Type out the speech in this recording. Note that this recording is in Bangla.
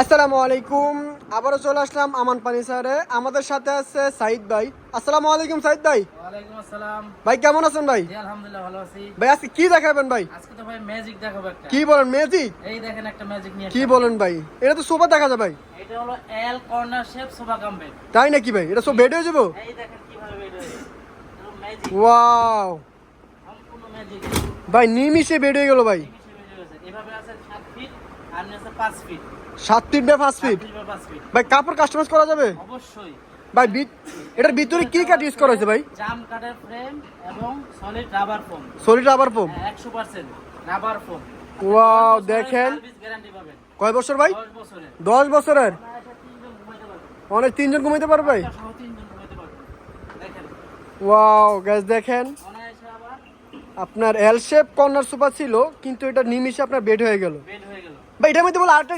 আসসালামু আলাইকুম। আবারও চলে আসলাম আমান ফার্নিচারে। আমাদের সাথে আছে সাইদ ভাই। আসসালামু আলাইকুম সাইদ ভাই। ওয়ালাইকুম আসসালাম। ভাই কেমন আছেন ভাই? জি আলহামদুলিল্লাহ ভালো আছি। ভাই আজকে কি দেখাবেন ভাই? আজকে তো ভাই ম্যাজিক দেখাবো একটা। কি বলেন ম্যাজিক? এই দেখেন একটা ম্যাজিক নিয়ে কি আসছি। বলেন ভাই? এটা তো সোফা দেখা যায় ভাই। এটা হলো L corner shape sofa cum bed. তাই নাকি ভাই? এটা সব বেড হয়ে যাবো? এই দেখেন কিভাবে বেড হয়েছে। পুরো ম্যাজিক। ওয়াও সম্পূর্ণ ম্যাজিক। ভাই নিমিষে বেড হয়ে গেল ভাই। নিমিষে বেড হয়েছে। এভাবে আছে 7 ফিট আর নিচে 5 feet. 7 feet by 5 feet. 7 feet বা 5 ফিট। ভাই কাপড় কাস্টমাইজ করা যাবে? অবশ্যই। ভাই এটার ভিতরে কি কাঠ ইউজ করা হয়েছে ভাই? জাম কাঠের ফ্রেম এবং solid rubber foam. Solid rubber foam. 100% rubber foam. Wow দেখেন। সার্ভিস গ্যারান্টি পাবেন। কয় বছর ভাই? 10 বছরের। 10 বছরের। আপনারা এটা 3 জন ঘুমাইতে পারবেন। অনেক 3 জন ঘুমাইতে পারবে ভাই? সহ 3 জন ঘুমাইতে পারবেন। দেখেন ওয়াও গাইস দেখেন। অনায়াসে আবার আপনার এল শেপ কর্নার সোফা ছিল, কিন্তু এটা নিমিষে আপনার বেড হয়ে গেল বেড হয়ে গেল। ভাই। এটার মধ্যে বলে আরেকটা